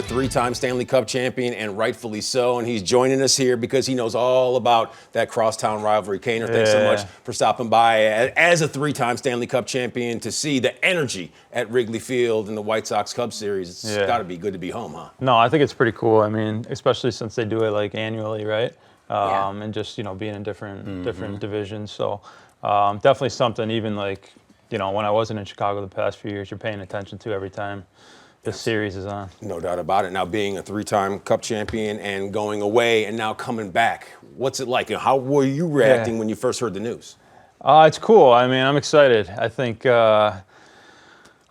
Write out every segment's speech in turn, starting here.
A three-time Stanley Cup champion, and rightfully so. And he's joining us here because he knows all about that crosstown rivalry. Kaner, thanks so much for stopping by. As a three-time Stanley Cup champion, to see the energy at Wrigley Field in the White Sox-Cubs series, it's got to be good to be home, huh? No, I think it's pretty cool. I mean, especially since they do it like annually, right? And just, being in different divisions. So definitely something, even like, when I wasn't in Chicago the past few years, you're paying attention to every time this series is on. No doubt about it. Now, being a three-time Cup champion and going away and now coming back, what's it like? How were you reacting when you first heard the news? It's cool. I mean, I'm excited. I think, like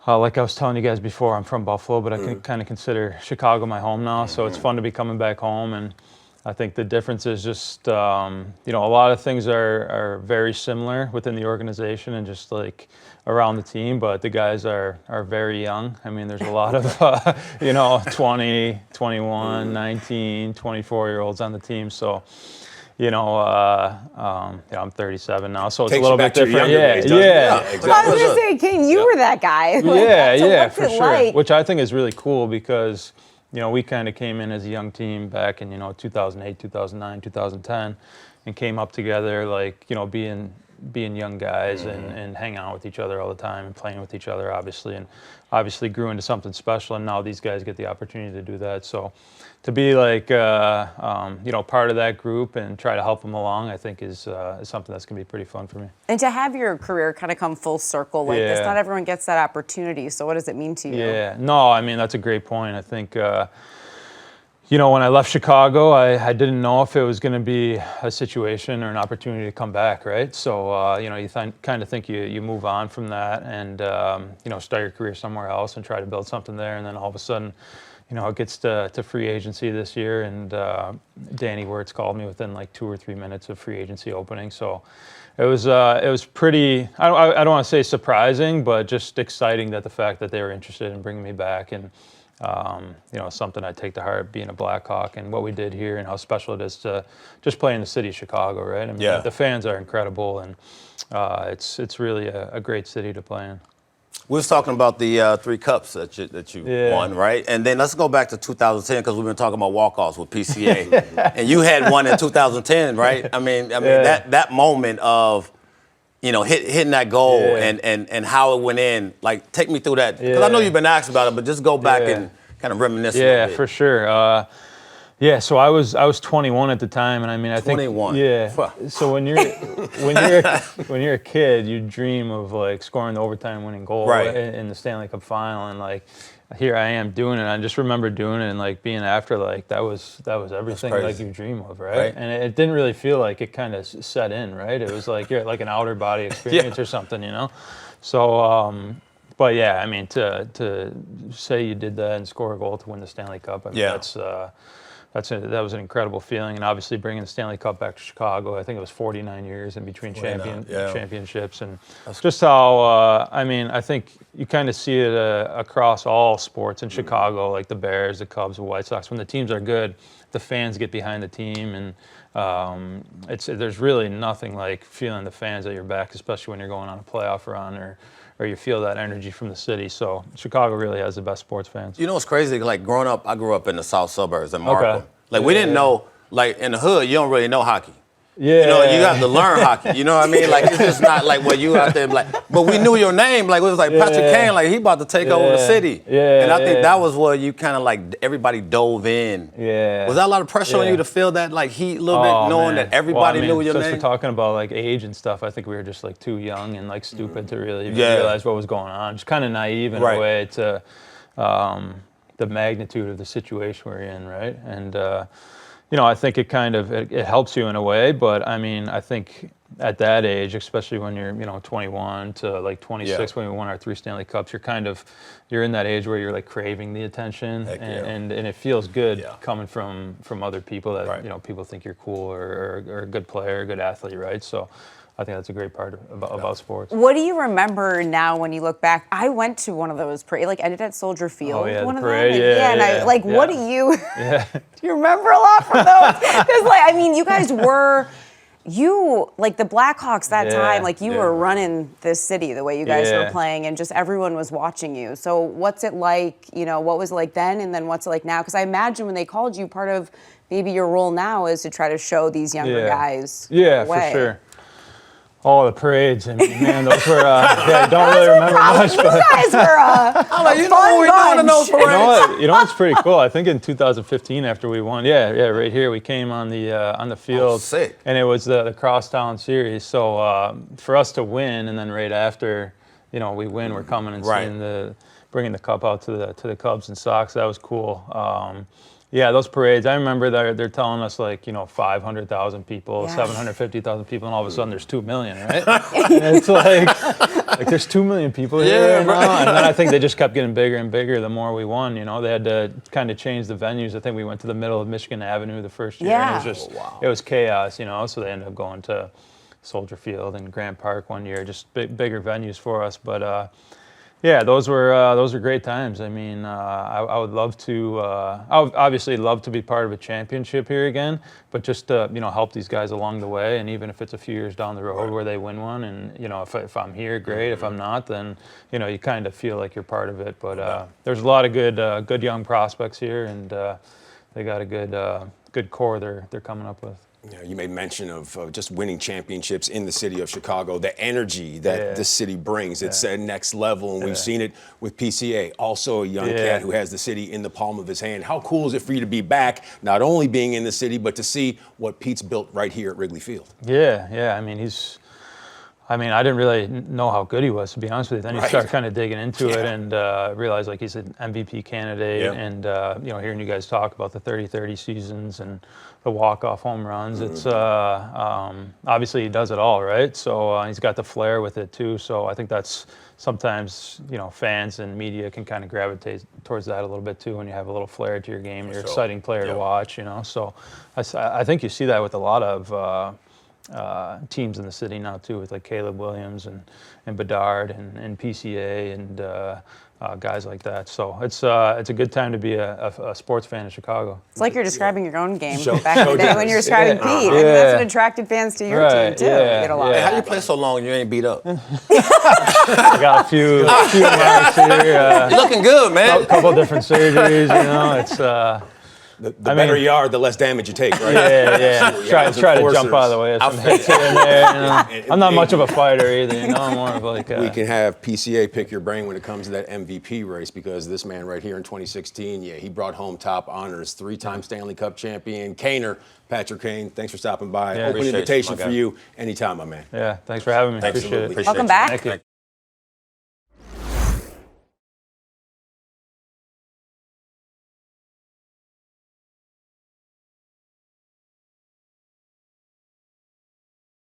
I was telling you guys before, I'm from Buffalo, but I can kind of consider Chicago my home now. So it's fun to be coming back home. And I think the difference is just, a lot of things are very similar within the organization and just like around the team, but the guys are very young. I mean, there's a lot of, 20, 21, 19, 24-year-olds on the team. So, I'm 37 now, so it's a little bit different. Exactly. Well, I was going to say, Kane, you were that guy. For sure. Which I think is really cool because, we kind of came in as a young team back in, 2008, 2009, 2010, and came up together, like, being young guys and hanging out with each other all the time and playing with each other, obviously grew into something special. And now these guys get the opportunity to do that. So to be like, part of that group and try to help them along, I think is something that's going to be pretty fun for me. And to have your career kind of come full circle like this, not everyone gets that opportunity. So what does it mean to you? Yeah, no, I mean, that's a great point. I think, when I left Chicago, I didn't know if it was going to be a situation or an opportunity to come back, right? So, you kind of think you move on from that and, start your career somewhere else and try to build something there. And then all of a sudden, it gets to free agency this year. And Danny Wirtz called me within like 2 or 3 minutes of free agency opening. So it was pretty, I don't want to say surprising, but just exciting that the fact that they were interested in bringing me back. And, something I take to heart, being a Blackhawk and what we did here and how special it is to just play in the city of Chicago, right? I mean, the fans are incredible, and it's really a great city to play in. We was talking about the 3 cups that you won, right? And then let's go back to 2010 because we've been talking about walk-offs with PCA, and you had one in 2010, right? I mean that moment of hitting that goal and how it went in. Like, take me through that. Because I know you've been asked about it, but just go back and kind of reminisce a little bit. For sure. So I was 21 at the time, and I mean, I think 21. So when you're a kid, you dream of like scoring the overtime winning goal in the Stanley Cup final, and like here I am doing it. I just remember doing it and like being after, like that was everything like you dream of, right? And it didn't really feel like it kind of set in, right? It was like you're like an outer body experience or something, So, but yeah, I mean, to say you did that and score a goal to win the Stanley Cup, I mean, that was an incredible feeling, and obviously bringing the Stanley Cup back to Chicago. I think it was 49 years in between championships, and just how I think you kind of see it across all sports in Chicago, like the Bears, the Cubs, the White Sox. When the teams are good, the fans get behind the team, and there's really nothing like feeling the fans at your back, especially when you're going on a playoff run or you feel that energy from the city. So Chicago really has the best sports fans. You know what's crazy? Like, growing up, I grew up in the south suburbs in Marquee. Like, we didn't know, like, in the hood, you don't really know hockey. You have to learn hockey. You know what I mean? Like, it's just not like where you out there, like, but we knew your name. Like, it was like Patrick Kane, like, he about to take over the city. And I think that was where you kind of, like, everybody dove in. Was that a lot of pressure on you to feel that, like, heat a little bit, knowing that everybody knew your name? Since we're talking about, like, age and stuff, I think we were just, like, too young and, like, stupid to really even realize what was going on. Just kind of naive in a way to the magnitude of the situation we're in, right? And, I think it kind of it helps you in a way, but I mean, I think at that age, especially when you're 21 to like 26, when we won our 3 Stanley Cups, you're in that age where you're like craving the attention, and it feels good coming from other people that people think you're cool or a good player, a good athlete, right? So I think that's a great part about sports. What do you remember now when you look back? I went to one of those ended at Soldier Field. Oh yeah, one the of parade. them. What do you? Do you remember a lot from those? Because you guys were You, like the Blackhawks that time, like you Yeah. were running this city the way you guys were playing, and just everyone was watching you. So what's it like, you know, what was it like then, and then what's it like now? Because I imagine when they called you, part of maybe your role now is to try to show these younger guys Yeah, the way. for sure. All the parades, I mean, man, those were, I don't really remember much, but You guys were I'm like, you know what we're doing in those parades? you know what's pretty cool? I think in 2015 after we won, right here, we came on the field, sick. and it was the crosstown series. So for us to win, and then right after, you know, we win, we're coming and seeing bringing the cup out to the Cubs and Sox. That was cool. Yeah, those parades. I remember they're telling us like, you know, 500,000 people, 750,000 people, and all of a sudden there's 2 million, right? And it's like there's 2 million people here now. And then I think they just kept getting bigger and bigger the more we won. You know, they had to kind of change the venues. I think we went to the middle of Michigan Avenue the first year, and it was just it was chaos, you know. So they ended up going to Soldier Field and Grant Park one year, just bigger venues for us, but. Yeah, those were great times. I mean, I would love to. I would obviously love to be part of a championship here again, but just to, you know, help these guys along the way. And even if it's a few years down the road where they win one, and you know, if I'm here, great. If I'm not, then you know, you kind of feel like you're part of it. But there's a lot of good young prospects here, and they got a good core they're coming up with. You know, you made mention of just winning championships in the city of Chicago, the energy that this city brings. It's at next level, and we've seen it with PCA, also a young cat who has the city in the palm of his hand. How cool is it for you to be back, not only being in the city, but to see what Pete's built right here at Wrigley Field? Yeah. I mean, I didn't really know how good he was, to be honest with you. Then you start kind of digging into it and realize like he's an MVP candidate. And, you know, hearing you guys talk about the 30-30 seasons and the walk-off home runs, it's obviously he does it all, right? So he's got the flair with it too. So I think that's sometimes, you know, fans and media can kind of gravitate towards that a little bit too when you have a little flair to your game. You're an exciting player to watch, you know. So I think you see that with a lot of teams in the city now too, with like Caleb Williams and Bedard and PCA and guys like that. So it's a good time to be a sports fan in Chicago. It's like you're describing your own game back in the day when you were describing Pete. I mean, that's what attracted fans to your team too. You get a lot of How that. you play so long and you ain't beat up? I got a few marks here. You're looking good, man. A couple different surgeries, you know. It's The better you are, the less damage you take, right? Yeah. Try to jump out of the way of some hits here and there. You know? I'm not much of a fighter either. You know, I'm more of like. We can have PCA pick your brain when it comes to that MVP race, because this man right here in 2016, he brought home top honors, 3-time Stanley Cup champion. Kaner, Patrick Kane, thanks for stopping by. Open invitation for you anytime, my man. Yeah, thanks for having me. Appreciate it. Welcome back. Thank you.